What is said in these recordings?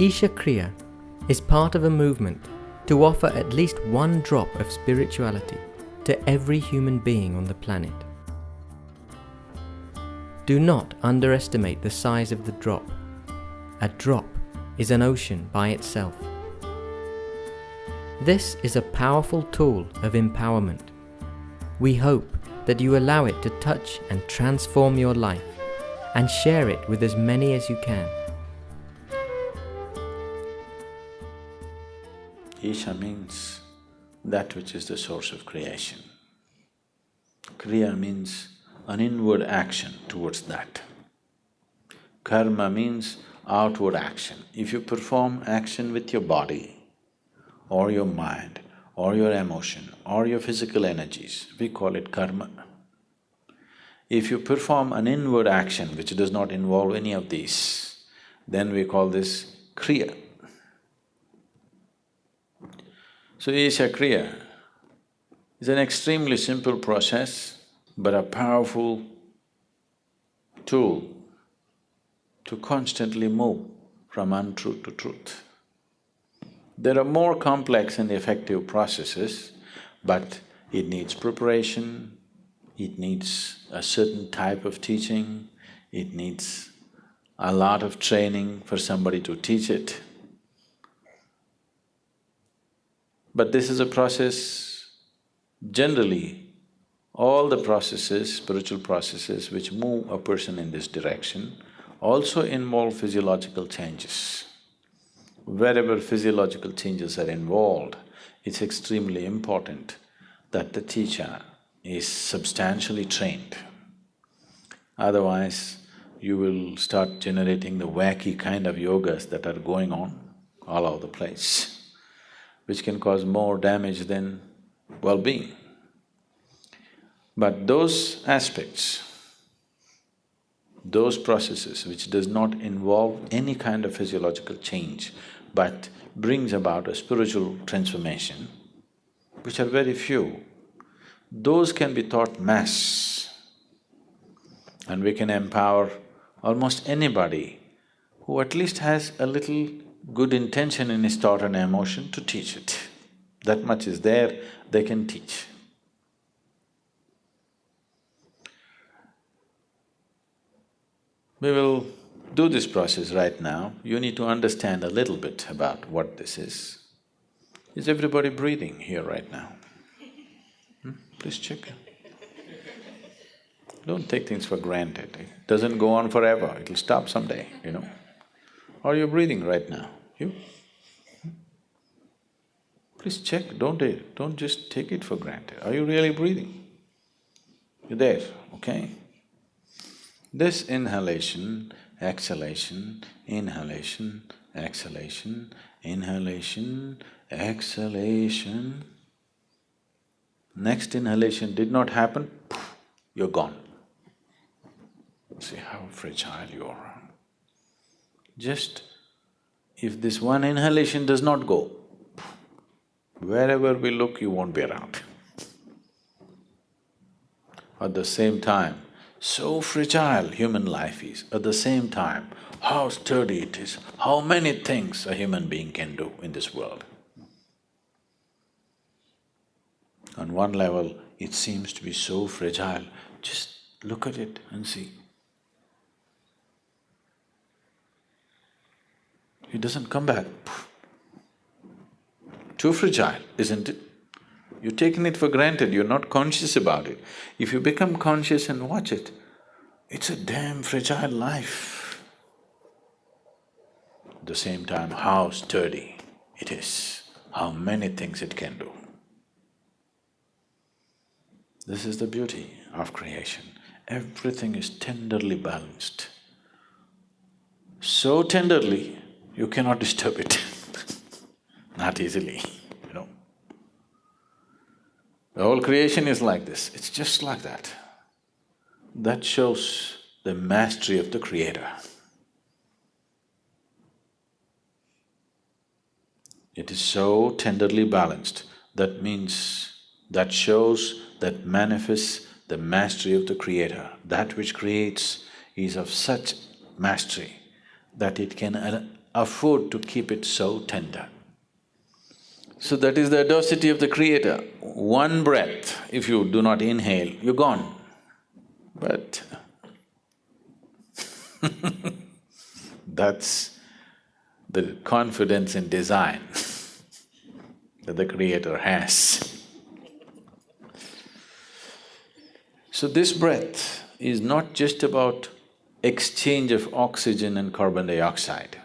Isha Kriya is part of a movement to offer at least one drop of spirituality to every human being on the planet. Do not underestimate the size of the drop. A drop is an ocean by itself. This is a powerful tool of empowerment. We hope that you allow it to touch and transform your life and share it with as many as you can. Isha means that which is the source of creation. Kriya means an inward action towards that. Karma means outward action. If you perform action with your body or your mind or your emotion or your physical energies, we call it karma. If you perform an inward action which does not involve any of these, then we call this kriya. So Isha Kriya is an extremely simple process, but a powerful tool to constantly move from untruth to truth. There are more complex and effective processes, but it needs preparation, it needs a certain type of teaching, it needs a lot of training for somebody to teach it. But this is a process, generally, all the processes, spiritual processes which move a person in this direction also involve physiological changes. Wherever physiological changes are involved, it's extremely important that the teacher is substantially trained. Otherwise, you will start generating the wacky kind of yogas that are going on all over the place, which can cause more damage than well-being. But those aspects, those processes which does not involve any kind of physiological change but brings about a spiritual transformation, which are very few, those can be taught mass. And we can empower almost anybody who at least has a little good intention in his thought and emotion to teach it. That much is there, they can teach. We will do this process right now. You need to understand a little bit about what this is. Is everybody breathing here right now? Please check. Don't take things for granted. It doesn't go on forever, it'll stop someday, you know. Are you breathing right now? You? Please check, don't just take it for granted. Are you really breathing? You're there, okay? This inhalation, exhalation, inhalation, exhalation, inhalation, exhalation. Next inhalation did not happen, you're gone. See how fragile you are. Just if this one inhalation does not go, wherever we look, you won't be around. At the same time, so fragile human life is, at the same time, how sturdy it is, how many things a human being can do in this world. On one level, it seems to be so fragile, just look at it and see. It doesn't come back. Too fragile, isn't it? You've taken it for granted, you're not conscious about it. If you become conscious and watch it, it's a damn fragile life. At the same time, how sturdy it is, how many things it can do. This is the beauty of creation. Everything is tenderly balanced. So tenderly, you cannot disturb it not easily, you know. The whole creation is like this, it's just like that. That shows the mastery of the Creator. It is so tenderly balanced, that means, that shows, that manifests the mastery of the Creator. That which creates is of such mastery that it can afford to keep it so tender. So that is the audacity of the Creator. One breath, if you do not inhale, you're gone. But that's the confidence in design that the Creator has. So this breath is not just about exchange of oxygen and carbon dioxide.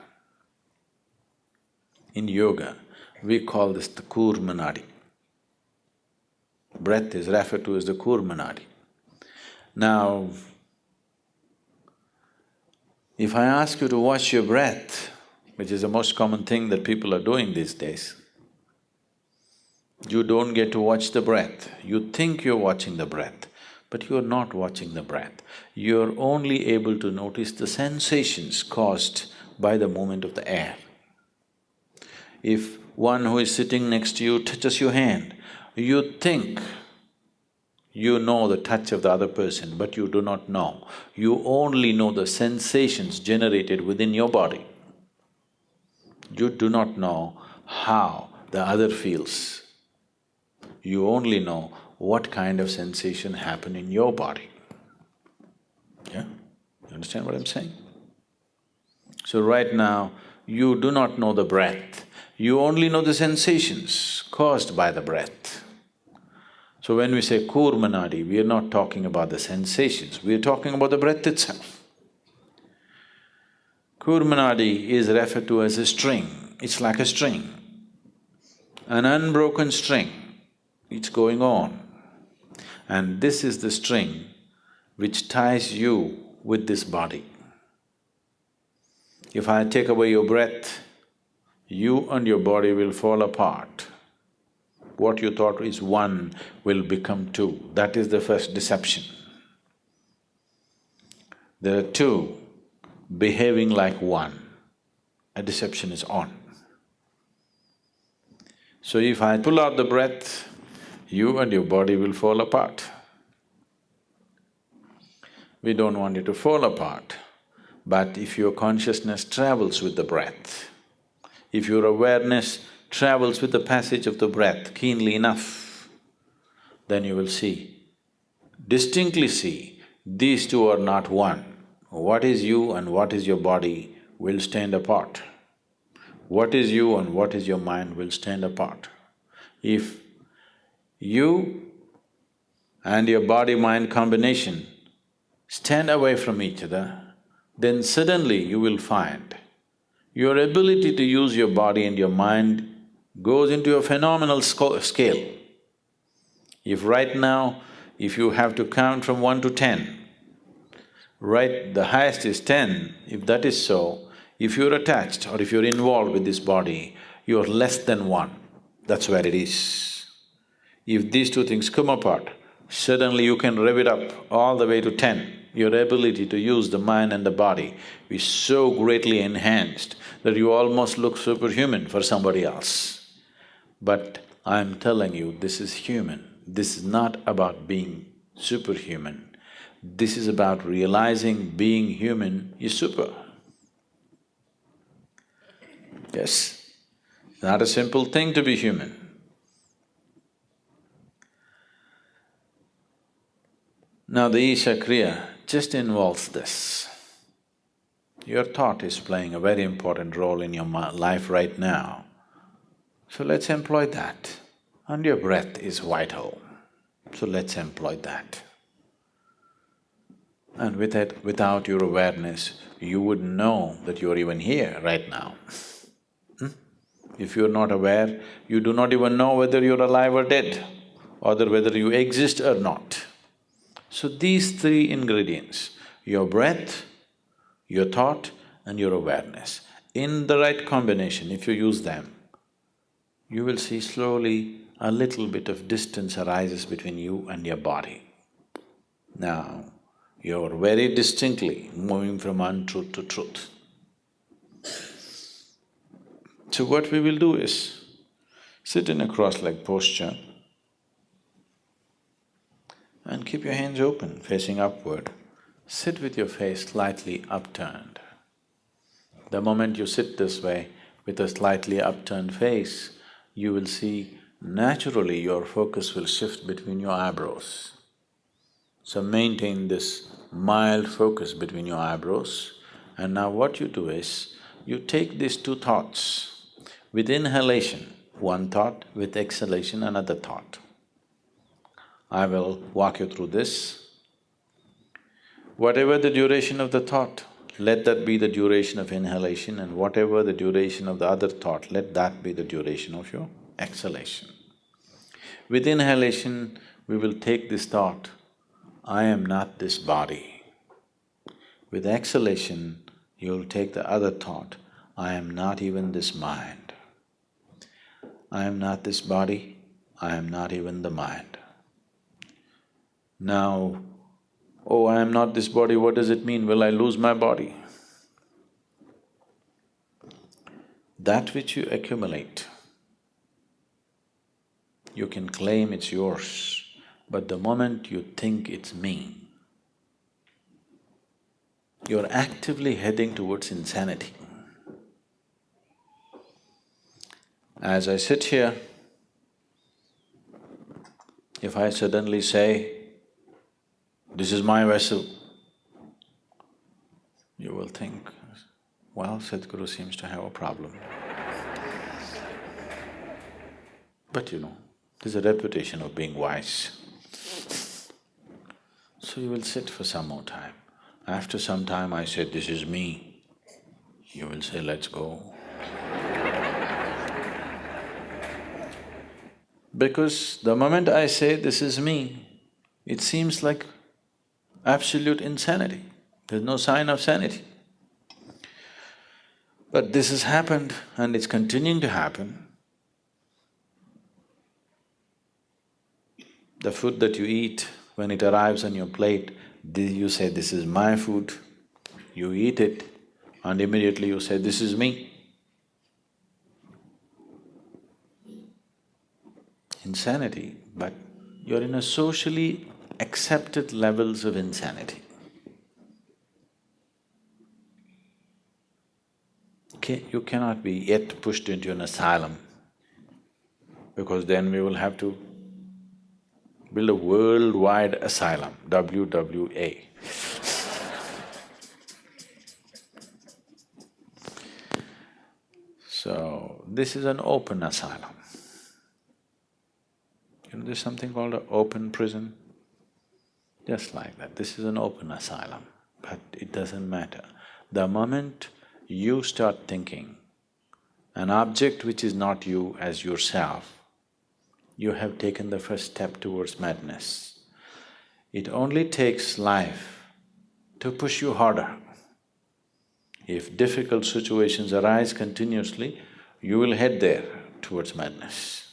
In yoga, we call this the Kurmanadi. Breath is referred to as the Kurmanadi. Now, if I ask you to watch your breath, which is the most common thing that people are doing these days, you don't get to watch the breath. You think you're watching the breath, but you're not watching the breath. You're only able to notice the sensations caused by the movement of the air. If one who is sitting next to you touches your hand, you think you know the touch of the other person, but you do not know. You only know the sensations generated within your body. You do not know how the other feels. You only know what kind of sensation happened in your body. Yeah? You understand what I'm saying? So right now, you do not know the breath, you only know the sensations caused by the breath. So when we say Kurmanadi, we are not talking about the sensations, we are talking about the breath itself. Kurmanadi is referred to as a string, it's like a string, an unbroken string, it's going on. And this is the string which ties you with this body. If I take away your breath, you and your body will fall apart. What you thought is one will become two, that is the first deception. There are two behaving like one, a deception is on. So if I pull out the breath, you and your body will fall apart. We don't want it to fall apart, but if your consciousness travels with the breath, if your awareness travels with the passage of the breath keenly enough, then you will see, distinctly see, these two are not one. What is you and what is your body will stand apart. What is you and what is your mind will stand apart. If you and your body-mind combination stand away from each other, then suddenly you will find your ability to use your body and your mind goes into a phenomenal scale. If right now, if you have to count from 1 to 10, right, the highest is 10, if that is so, if you're attached or if you're involved with this body, you're less than 1, that's where it is. If these two things come apart, suddenly you can rev it up all the way to 10. Your ability to use the mind and the body is so greatly enhanced that you almost look superhuman for somebody else. But I'm telling you, this is human. This is not about being superhuman. This is about realizing being human is super. Yes, not a simple thing to be human. Now the Isha Kriya just involves this. Your thought is playing a very important role in your life right now. So let's employ that. And your breath is vital, so let's employ that. And without your awareness, you wouldn't know that you're even here right now. If you're not aware, you do not even know whether you're alive or dead, or whether you exist or not. So these three ingredients, your breath, your thought and your awareness, in the right combination, if you use them, you will see slowly a little bit of distance arises between you and your body. Now, you're very distinctly moving from untruth to truth. So what we will do is, sit in a cross-legged posture and keep your hands open, facing upward. Sit with your face slightly upturned. The moment you sit this way with a slightly upturned face, you will see naturally your focus will shift between your eyebrows. So maintain this mild focus between your eyebrows, and now what you do is, you take these two thoughts. With inhalation, one thought, with exhalation, another thought. I will walk you through this. Whatever the duration of the thought, let that be the duration of inhalation, and whatever the duration of the other thought, let that be the duration of your exhalation. With inhalation, we will take this thought, I am not this body. With exhalation, you will take the other thought, I am not even this mind. I am not this body, I am not even the mind. Now, oh, I am not this body, what does it mean? Will I lose my body? That which you accumulate, you can claim it's yours, but the moment you think it's me, you're actively heading towards insanity. As I sit here, if I suddenly say, this is my vessel, you will think, well, Sadhguru seems to have a problem. But there's a reputation of being wise. So you will sit for some more time. After some time I say, this is me, you will say, let's go. Because the moment I say, this is me, it seems like absolute insanity. There's no sign of sanity. But this has happened and it's continuing to happen. The food that you eat, when it arrives on your plate, you say, this is my food, you eat it, and immediately you say, this is me. Insanity, but you're in a socially accepted levels of insanity. You cannot be yet pushed into an asylum, because then we will have to build a worldwide asylum, WWA. So, this is an open asylum. There's something called an open prison, just like that. This is an open asylum, but it doesn't matter. The moment you start thinking an object which is not you as yourself, you have taken the first step towards madness. It only takes life to push you harder. If difficult situations arise continuously, you will head there towards madness.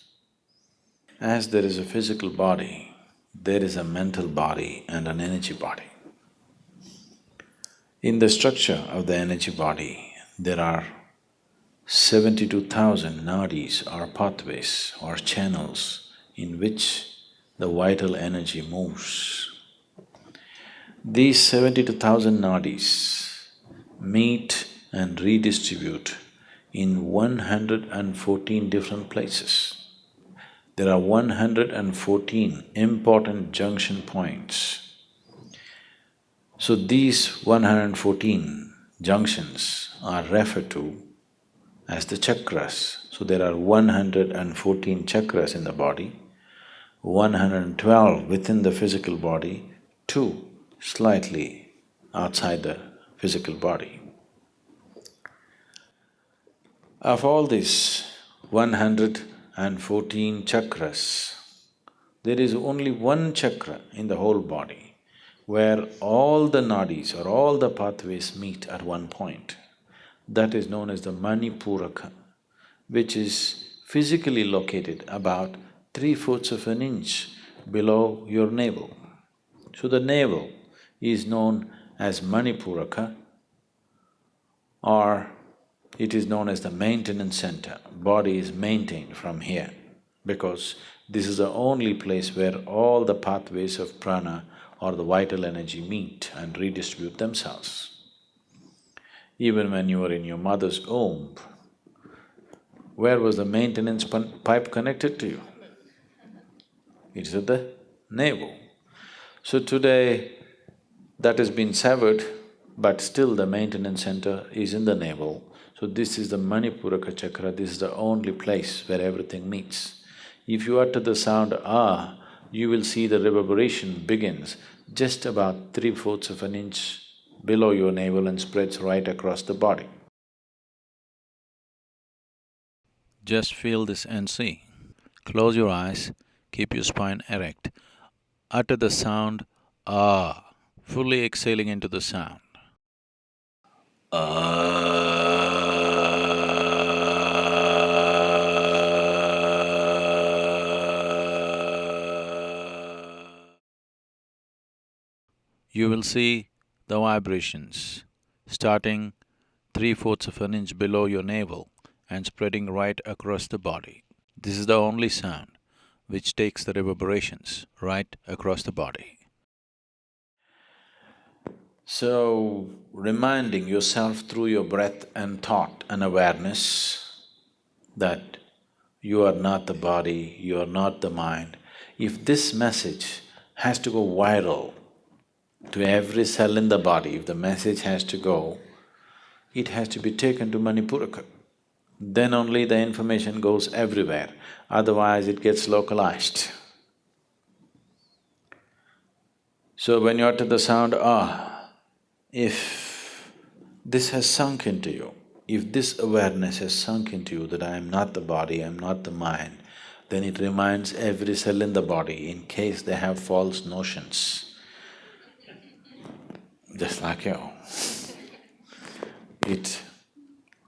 As there is a physical body, there is a mental body and an energy body. In the structure of the energy body, there are 72,000 nadis or pathways or channels in which the vital energy moves. These 72,000 nadis meet and redistribute in 114 different places. There are 114 important junction points. So these 114 junctions are referred to as the chakras. So there are 114 chakras in the body, 112 within the physical body, 2 slightly outside the physical body. Of all these 114 chakras, there is only one chakra in the whole body where all the nadis or all the pathways meet at one point. That is known as the Manipuraka, which is physically located about 3/4 of an inch below your navel. So the navel is known as Manipuraka, or it is known as the maintenance center. Body is maintained from here because this is the only place where all the pathways of prana or the vital energy meet and redistribute themselves. Even when you were in your mother's womb, where was the maintenance pipe connected to you? It's at the navel. So today, that has been severed, but still the maintenance center is in the navel. So this is the Manipuraka chakra, this is the only place where everything meets. If you utter the sound ah, you will see the reverberation begins just about 3/4 of an inch below your navel and spreads right across the body. Just feel this and see. Close your eyes, keep your spine erect. Utter the sound ah, fully exhaling into the sound. You will see the vibrations starting 3/4 of an inch below your navel and spreading right across the body. This is the only sound which takes the reverberations right across the body. So, reminding yourself through your breath and thought and awareness that you are not the body, you are not the mind. If this message has to go viral to every cell in the body, if the message has to go, it has to be taken to Manipuraka. Then only the information goes everywhere, otherwise it gets localized. So when you utter the sound ah, if this has sunk into you, if this awareness has sunk into you that I am not the body, I am not the mind, then it reminds every cell in the body in case they have false notions, just like you. It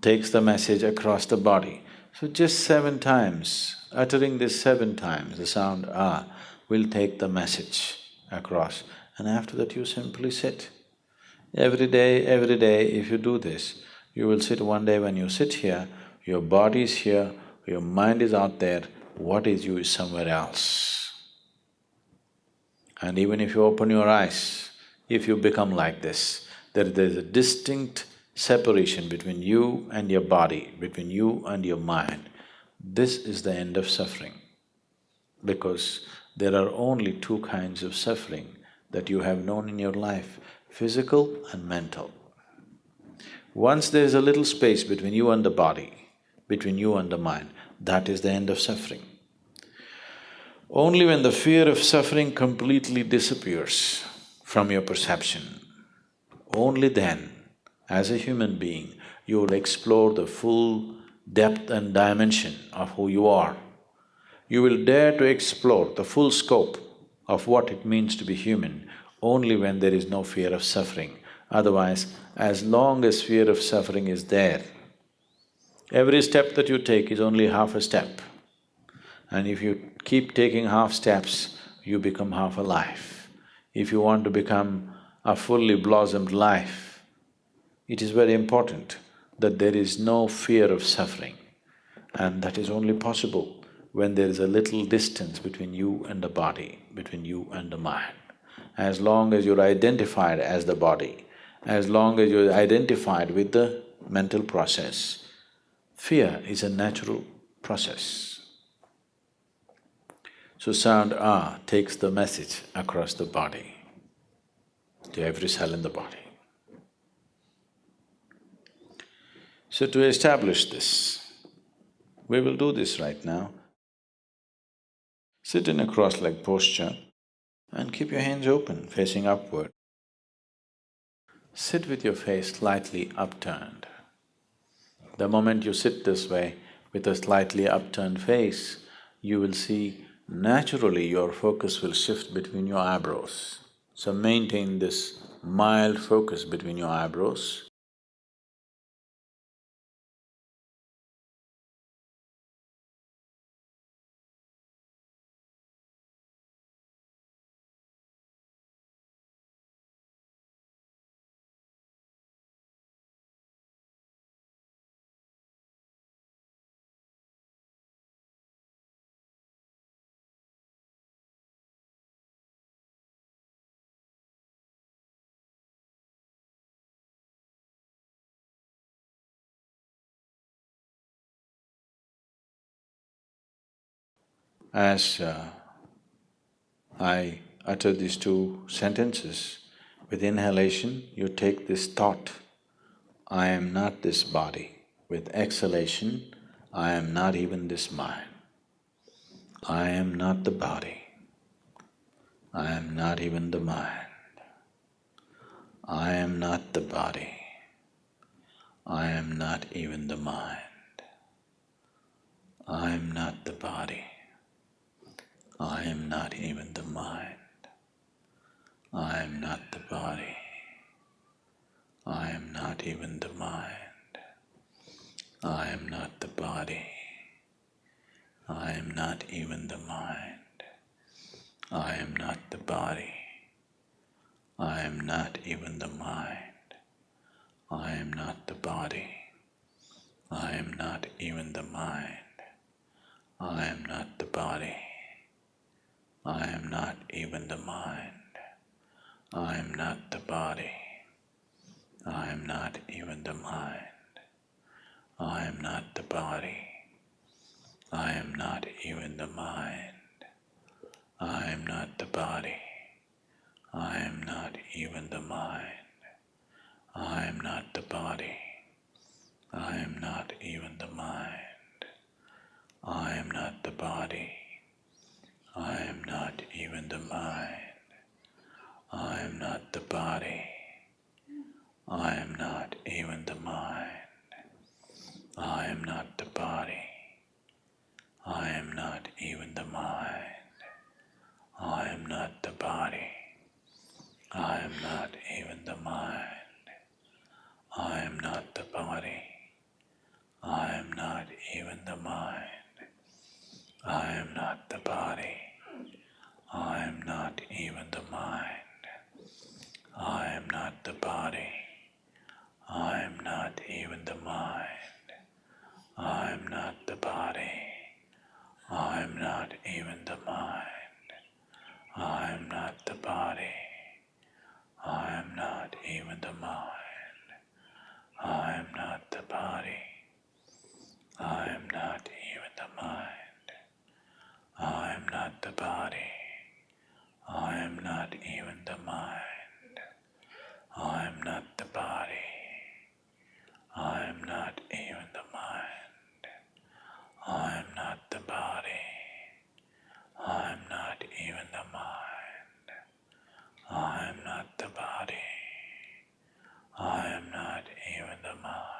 takes the message across the body. So just 7 times, uttering this 7 times, the sound ah will take the message across, and after that you simply sit. Every day, if you do this, you will sit one day when you sit here, your body is here, your mind is out there, what is you is somewhere else. And even if you open your eyes, if you become like this, there's a distinct separation between you and your body, between you and your mind. This is the end of suffering, because there are only 2 kinds of suffering that you have known in your life, physical and mental. Once there is a little space between you and the body, between you and the mind, that is the end of suffering. Only when the fear of suffering completely disappears from your perception, only then, as a human being, you will explore the full depth and dimension of who you are. You will dare to explore the full scope of what it means to be human only when there is no fear of suffering. Otherwise, as long as fear of suffering is there, every step that you take is only half a step. And if you keep taking half steps, you become half a life. If you want to become a fully blossomed life, it is very important that there is no fear of suffering. And that is only possible when there is a little distance between you and the body, between you and the mind. As long as you're identified as the body, as long as you're identified with the mental process, fear is a natural process. So sound ah takes the message across the body, to every cell in the body. So to establish this, we will do this right now. Sit in a cross-legged posture and keep your hands open, facing upward. Sit with your face slightly upturned. The moment you sit this way, with a slightly upturned face, you will see naturally your focus will shift between your eyebrows. So maintain this mild focus between your eyebrows. As I utter these two sentences, with inhalation you take this thought, I am not this body. With exhalation, I am not even this mind. I am not the body. I am not even the mind. I am not the body. I am not even the mind. I am not the body. I am not even the mind. I am not the body. I am not even the mind. I am not the body. I am not even the mind. I am not the body. I am not even the mind. I am not the body. I am not even the mind. I am not the body. I am not even the mind. I am not the body. I am not even the mind. I am not the body. I am not even the mind. I am not the body. I am not even the mind. I am not the body. I am not even the mind. I am not the body. I am not even the mind. I am not the body. I am not even the mind. I am not the body. I am not even the mind. I am not the body. I am not even the mind. I am not the body. I am not even the mind. I am not the body. I am not even the mind. I am not the body. I am not even the mind. I am not the body. I am not even the mind. I am not the body. I am not even the mind. I am not the body. I am not even the mind. I am not the body. I am not even the mind. I am not the body. I am not even the mind. I am not the body. I am not even the mind. I am not the body. I am not even the mind. I am not the body. I am not even the mind.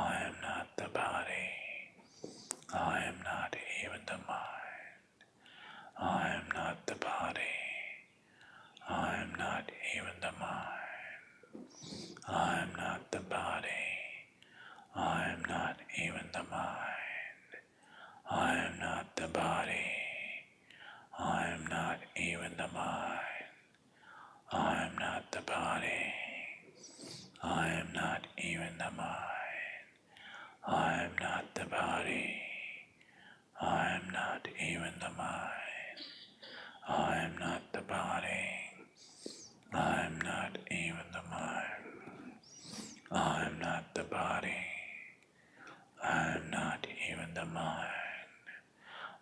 I am not the body. I am not even the mind. I am not the body. I am not even the mind. I am not the body. I am not even the mind. I am not the body. I am not even the mind. I am not the body. I am not even the mind. I am not the body. I am not even the mind. I am not the body. I am not even the mind. I am not the body. I am not even the mind.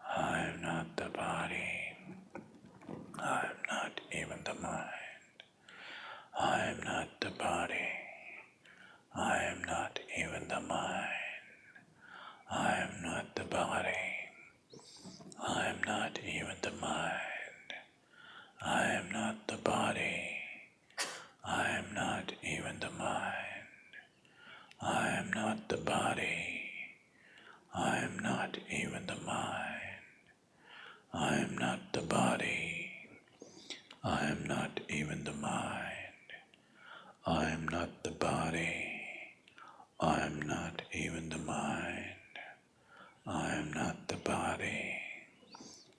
I am not the body. I am not even the mind. I am not the body. I am not even the mind. I am not the body. I am not even the mind. I am not the body. I am not even the mind. I am not the body. I am not even the mind. I am not the body. I am not even the mind. I am not the body.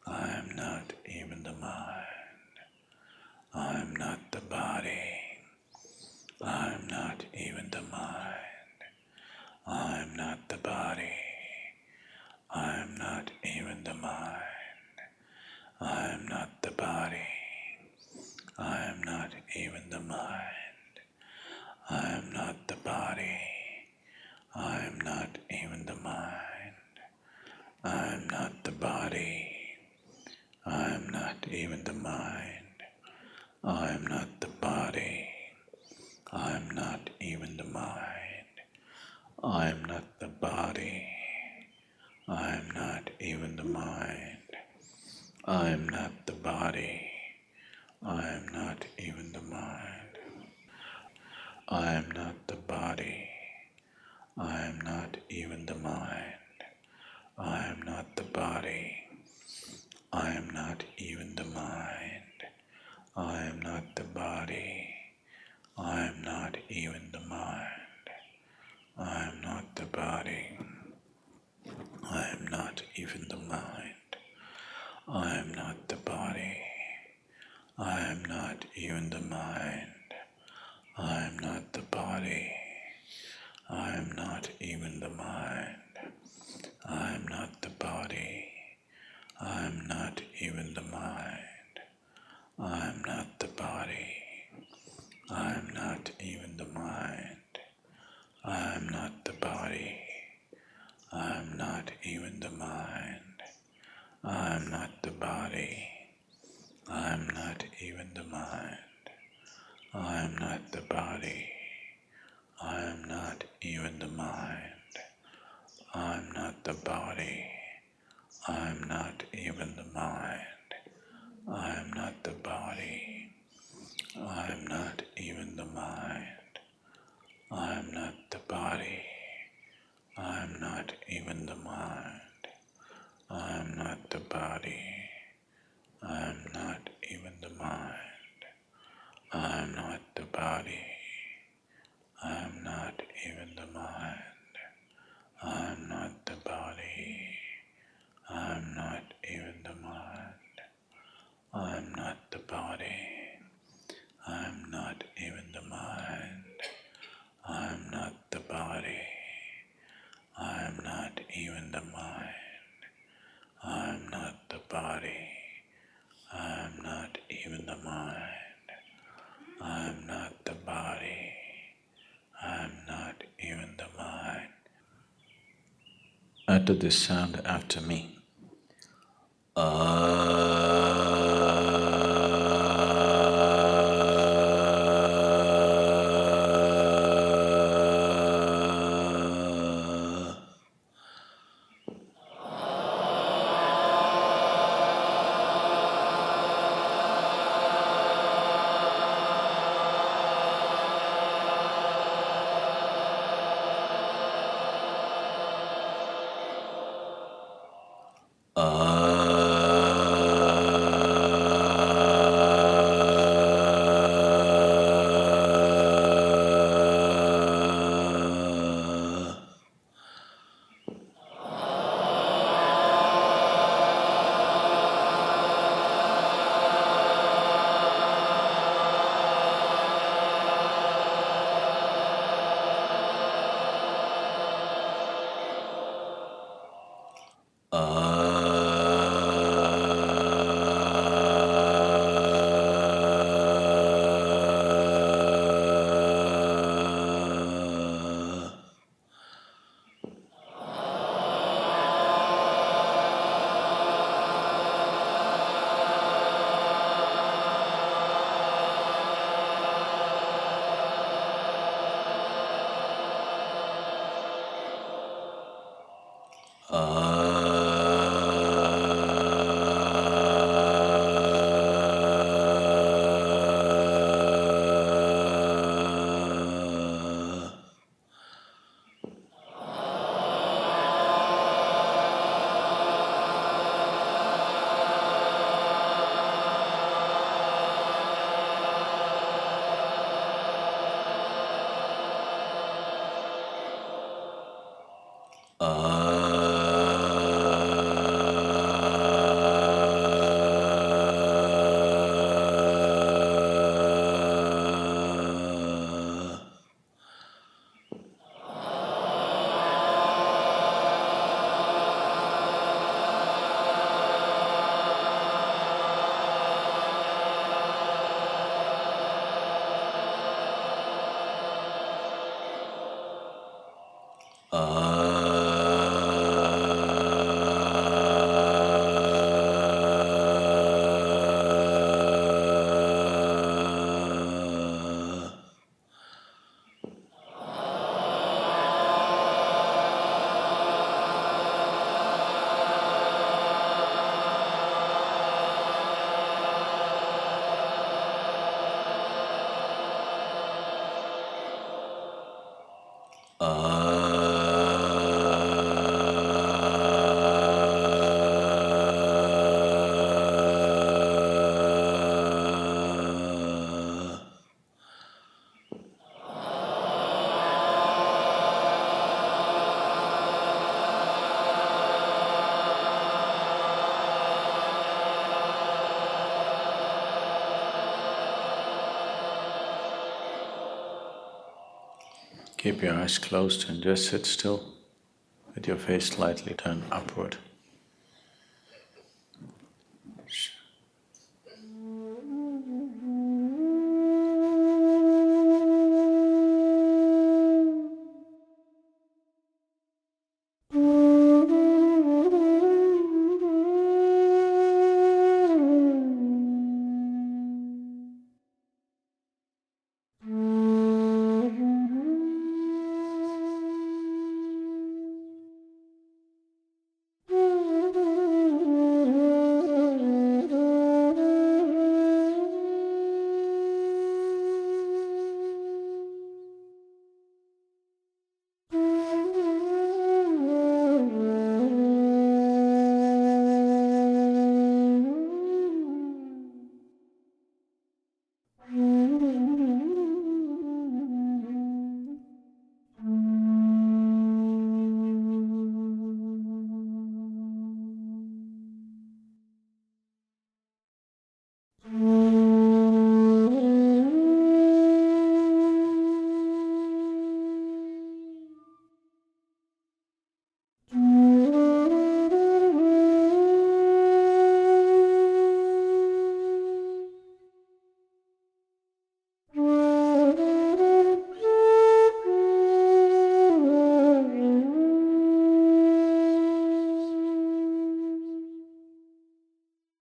I am not even the mind. I am not the body. I am not even the mind. I am not the body. I am not even the mind. I am not the body. I am not even the mind. I am not the body. I am not even the mind. I am not the body. I am not the body. I am not even the mind. I am not the body. I am not even the mind. I am not the body. I am not even the mind. I am not the body. I am not even the mind. I am not the body. I am not even the mind. I am not the body. I am not even the mind. I am not the body. I am not even the mind. I am not the body. I am not even the mind. I am not the body. I am not even the mind. I am not the body. I am not even the mind. I am not the body. I am not even the mind. I am not the body. I am not even the mind. I am not the body. I am not even the mind. I am not the body. I am not even the mind. I am not the body. I am not even the mind. I am not the body. I am not even the mind. I am not the body. I am not even the mind. I am not the body. I am not even the mind. I am not the body. I am not even the mind. I am not the body. I am not even the mind. I am not the body. I am not even the mind. I am not the body. I am not even the mind. I am not the body. I am not even the mind. I am not the body. I am not even the mind. Utter this sound after me. Ah Keep your eyes closed and just sit still with your face slightly turned upward.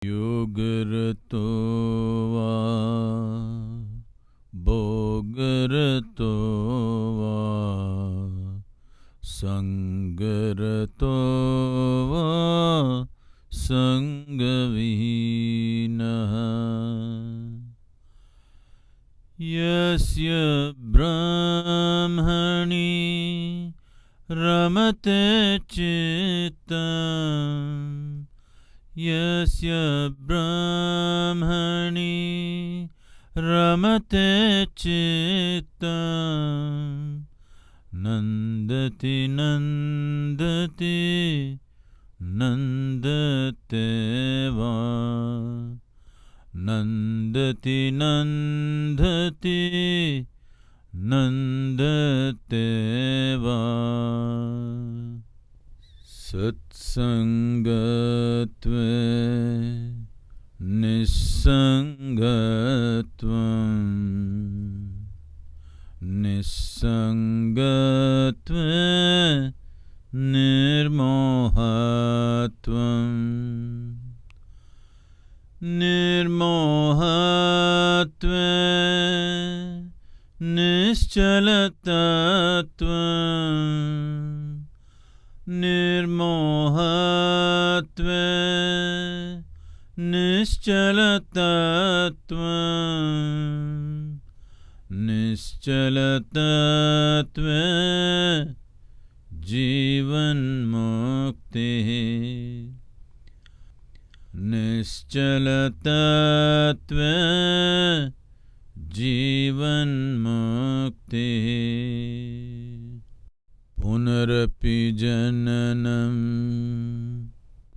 योगरतो वा भोगरतो वा संगरतो वा संगविहीनः यस्य ब्रह्मणि रमते चित्तम् यस्य ब्रह्मणि रमते चित्तम् नन्दति नन्दति नन्दते वा नन्दति नन्दति नन्दते वा सत्सङ्गत्वे निस्सङ्गत्वम् निस्सङ्गत्वे निर्मोहत्वम् निर्मोहत्वे निश्चलतत्वम् निर्मोहत्वे निश्चलतत्वम् निश्चलतत्वे जीवन्मुक्तिः निश्चलतत्वे जीवन्मुक्तिः पुनरपि जननं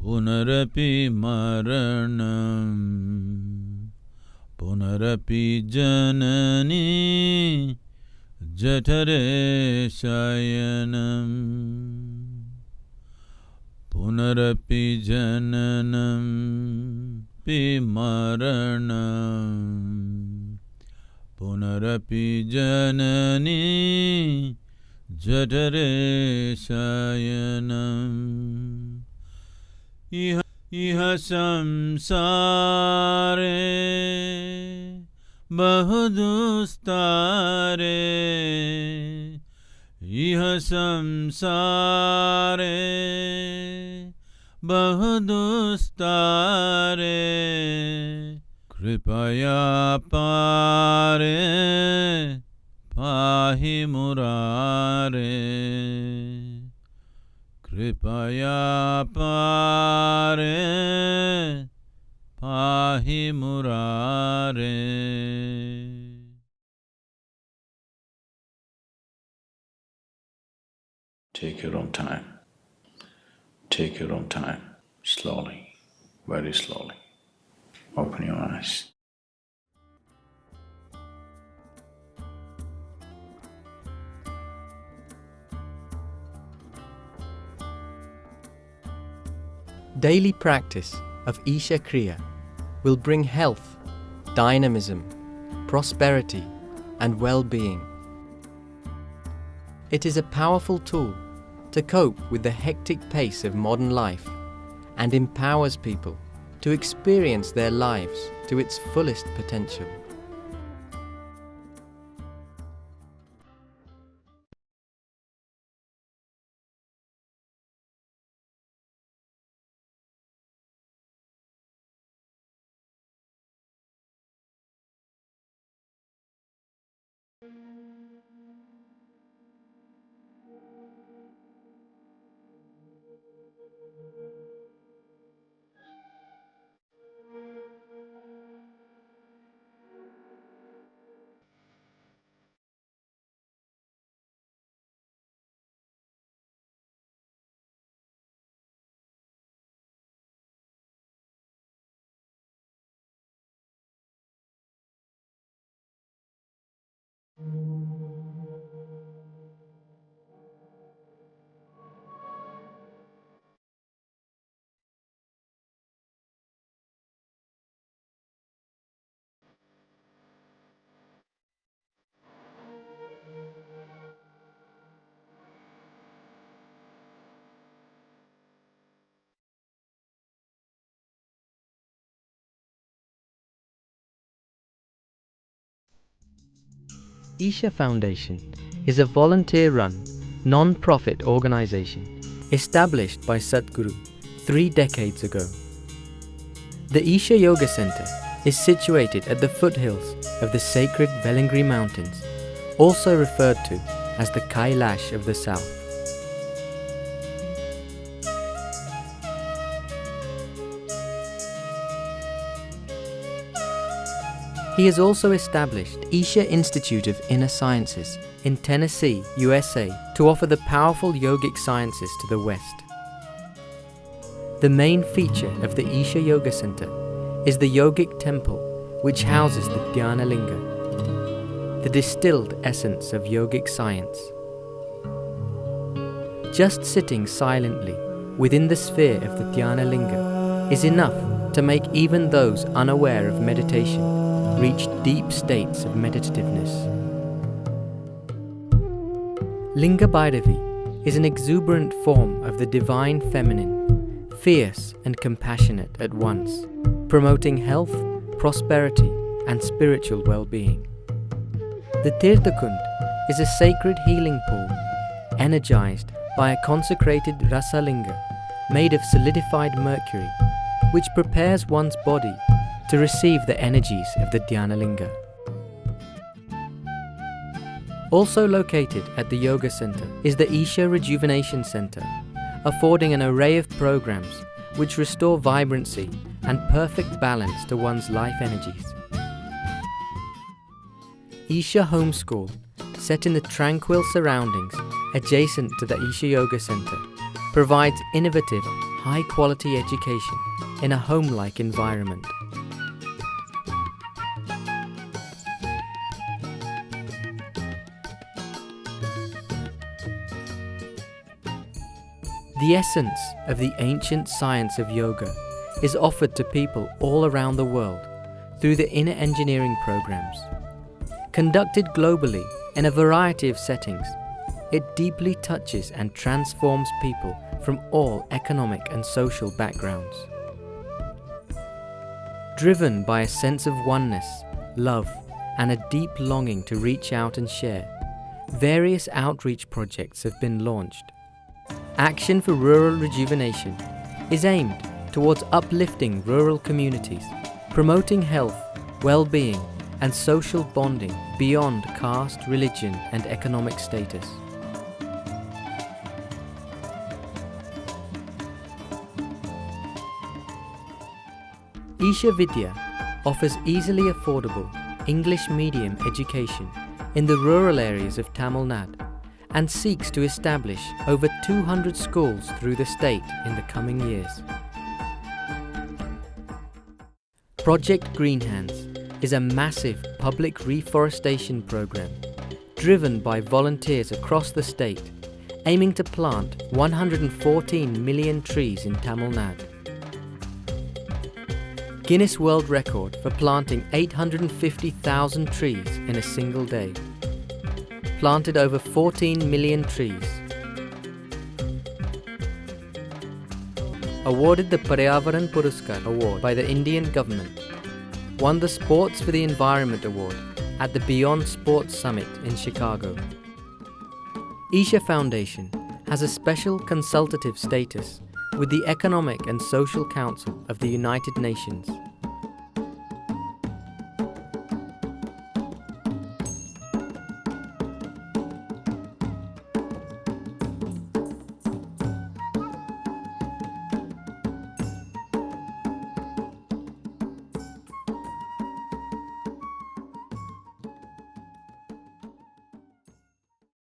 पुनरपि मरणं पुनरपि जननी जठरे शयनं पुनरपि जननं पि मरणं पुनरपि जननी जठरे शयनम् इह संसारे बहुदुस्तारे इह संसारे बहुदुस्तारे कृपया पारे पाहि मुरारे कृपया पारे पाहि मुरारे Take your own time. Take your own time. Slowly, very slowly. Open your eyes. Daily practice of Isha Kriya will bring health, dynamism, prosperity, and well-being. It is a powerful tool to cope with the hectic pace of modern life and empowers people to experience their lives to its fullest potential. Isha Foundation is a volunteer-run, non-profit organization established by Sadhguru 3 decades ago. The Isha Yoga Center is situated at the foothills of the sacred Velingri Mountains, also referred to as the Kailash of the South. He has also established Isha Institute of Inner Sciences in Tennessee, USA, to offer the powerful yogic sciences to the West. The main feature of the Isha Yoga Center is the yogic temple, which houses the Dhyana Linga, the distilled essence of yogic science. Just sitting silently within the sphere of the Dhyana Linga is enough to make even those unaware of meditation reach deep states of meditativeness. Linga Bhairavi is an exuberant form of the divine feminine, fierce and compassionate at once, promoting health, prosperity and spiritual well-being. The Tirthakund is a sacred healing pool, energized by a consecrated Rasalinga made of solidified mercury, which prepares one's body to receive the energies of the Dhyana Linga. Also located at the Yoga Center is the Isha Rejuvenation Center, affording an array of programs which restore vibrancy and perfect balance to one's life energies. Isha Home School, set in the tranquil surroundings adjacent to the Isha Yoga Center, provides innovative, high-quality education in a home-like environment. The essence of the ancient science of yoga is offered to people all around the world through the inner engineering programs. Conducted globally in a variety of settings, it deeply touches and transforms people from all economic and social backgrounds. Driven by a sense of oneness, love, and a deep longing to reach out and share, various outreach projects have been launched. Action for Rural Rejuvenation is aimed towards uplifting rural communities, promoting health, well-being, and social bonding beyond caste, religion, and economic status. Isha Vidya offers easily affordable English medium education in the rural areas of Tamil Nadu and seeks to establish over 200 schools through the state in the coming years. Project Green Hands is a massive public reforestation program driven by volunteers across the state, aiming to plant 114 million trees in Tamil Nadu. Guinness World Record for planting 850,000 trees in a single day. Planted over 14 million trees. Awarded the Paryavaran Puruskar Award by the Indian government. Won the Sports for the Environment Award at the Beyond Sports Summit in Chicago. Isha Foundation has a special consultative status with the Economic and Social Council of the United Nations.